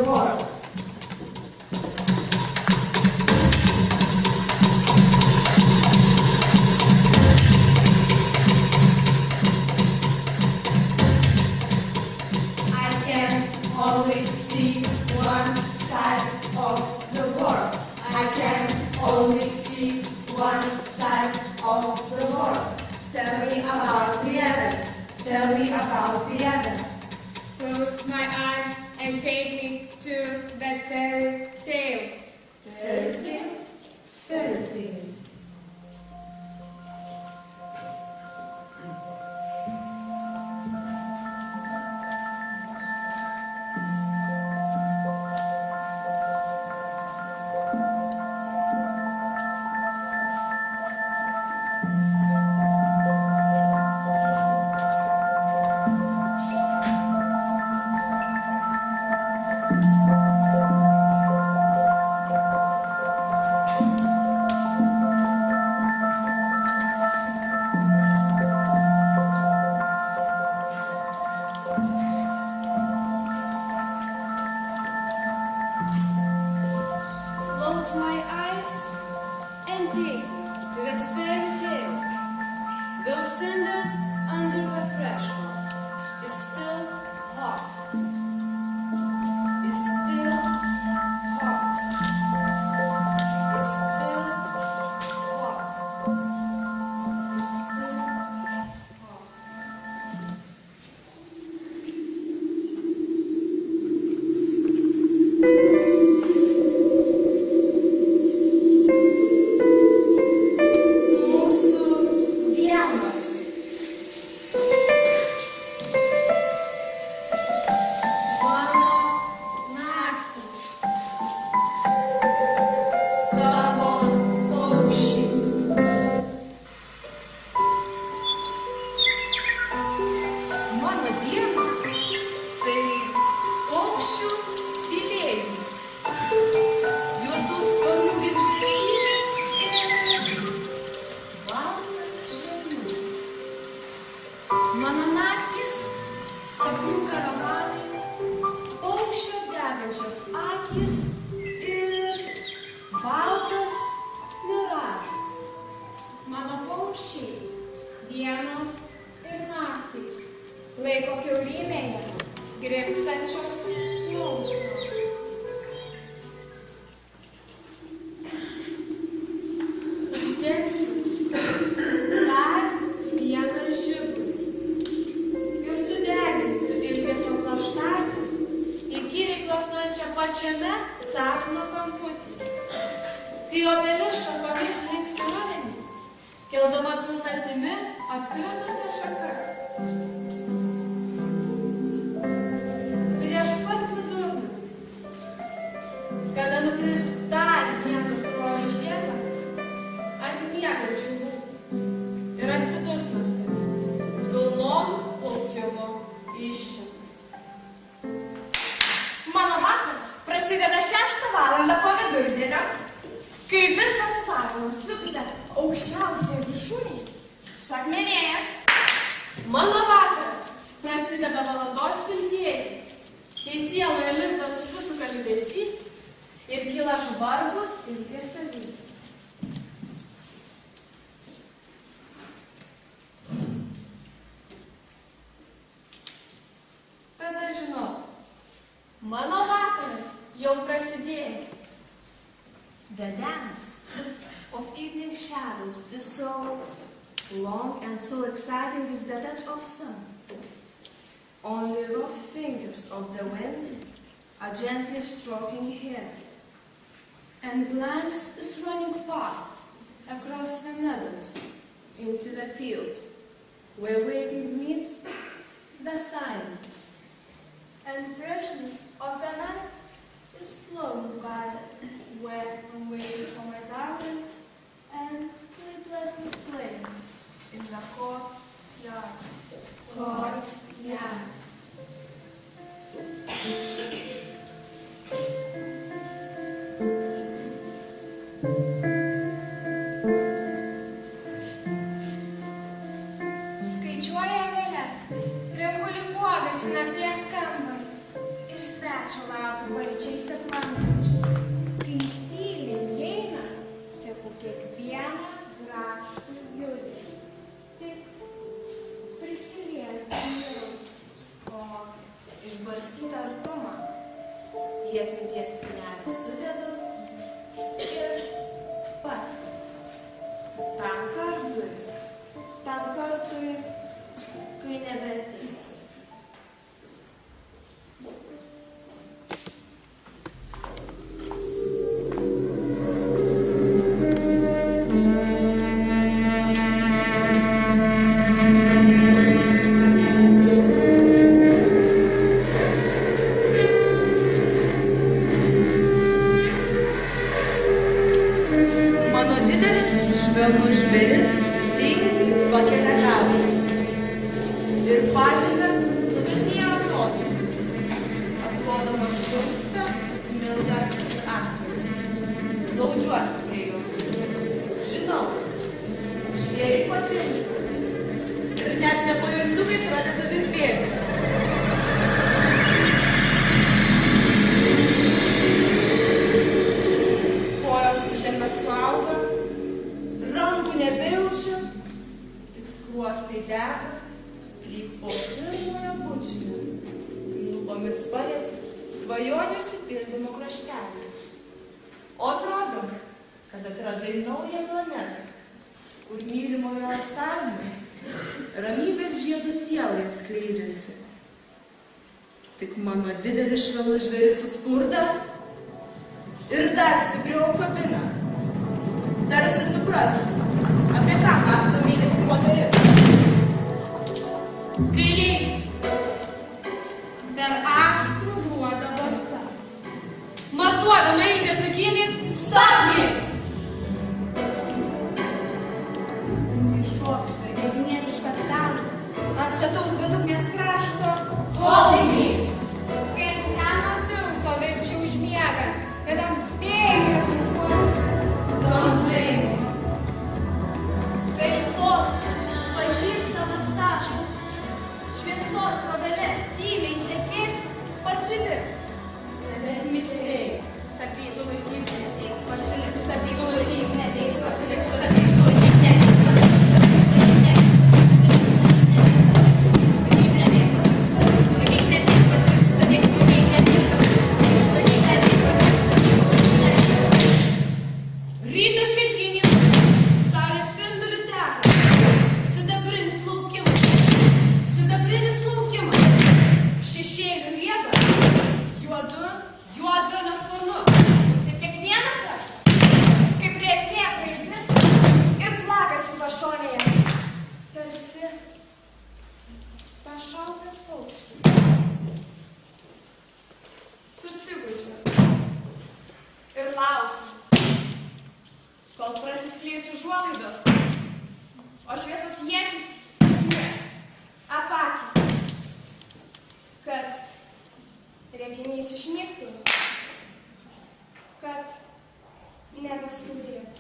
world. I can always see one side of the world. I can always see one side of the world. Tell me about the other. Tell me about the other. Close my eyes and take me to that fairy tale. Fairy tale? Fairy tale. Close my eyes and dig to that fairy tale. Though cinder under the threshold is still hot. Is still hot. Is still hot. Is still hot. Mūsų dienos. Mano naktis. Tavo paukščiai. Mano dienos tai paukščių tylėjimas. Juodų sparnų girgždesys ir baltas žaliūnas. Mano naktis, sapnų karavanai, paukščio degančios akys ir baltas miražas. Mano paukščiai, dienos ir naktys, laiko kiaurymėje, grimztančios jausmos. Uždegsiu dar vieną žiburį. Ir sudeginsiu ilgesio plaštatį, įkyriai plasnuojančią pačiame sapno kamputyje. Kai obelis šakomis linksi rudenį, keldama pilnatimi apkritusias šakas. Prieš pat vidurnaktį, kada nukris dar vienas rožės žiedlapas ant miegančių lūpų ir atsidurs naktis, pilnom laukimo iščiomis. Mano vakaras prasideda 6 valandą po vidurdienio, kai visas sparnas sukida aukščiausioje viršūnėje, suakmenėja. Mano vakaras prasideda valandos piltėjai, kai sieloje lizdą susisuka liūdesys ir kyla žvarbus ilgesio vyrai. Tada žinau, mano vakaras jau prasidėjo. The dance of evening shadows is so long and so exciting is the touch of sun. Only rough fingers of the wind are gently stroking hair. And glance is running far across the meadows into the fields, where waiting meets the silence. And freshness of the night is flowing by where I'm waiting for my darling and sleepless is playing in the courtyard. Courtyard. Skaičiuoja vėles, renku likuogas į nakties kambarį, iš svečio laukiu paryčiais. švelnus žvėris tingiai pakelia galvą. Ir pažina nuvilnija atodūsis. Atklodama džiaugsta, smilga ir aktorių. Glaudžiuosi prie jo. Žinau, žvėriai patinka. Ir net nepajuntu, kai pradedu virpėti. Kojos žemė suauga, rankų nebejaučiu, tik skruostai dega, lyg po pirmojo bučinio, kai lūpomis palieti svajonių išsipildymo kraštelį. O atrodo, kad atradai naują planetą, kur mylimojo sąmonės ramybės žiedų sielai skleidžiasi. Tik mano didelis švelnus žvėris suspurda ir dar stipriau apkabina. Tarsi suprastų, apie ką mąsto mylinti moteris. Gailėsiu per aštrų gruodą basą, matuodama ilgesio gylį, sapnį. Iššoksiu egiptietišką tankų ant stataus bedugnės krašto. Požymį. Kai ant seno tilto verčiau užmiega, kad ant vėjų atsikuosiu. Gamtai. Kai po pažįstamas sąžą, šviesos rovele tyliai tekėsiu, pasilik. Mistėjai. Stabdyk, sulaikyti, neteis, pasilik, stabdyk, sulaikyti, neteis, pasilik, stabdyk, sulaikyti, neteis, pasilik, stabdyk, sulaikyti, neteis, ryto šilkinį, saulės spindulių teka, sidabrinis laukimas, šešėlių rieda, juodvarnio sparnu. Ir kiekvieną kartą, kai priartėja praeitis ir plakasi pašonėje, tarsi pašautas paukštis. Susigūdžiu ir laukiu, kol prasiskleis užuolaidos, o šviesos ietis įsmės, apakins, kad reginys išnyktų, kad nebeskubėtų.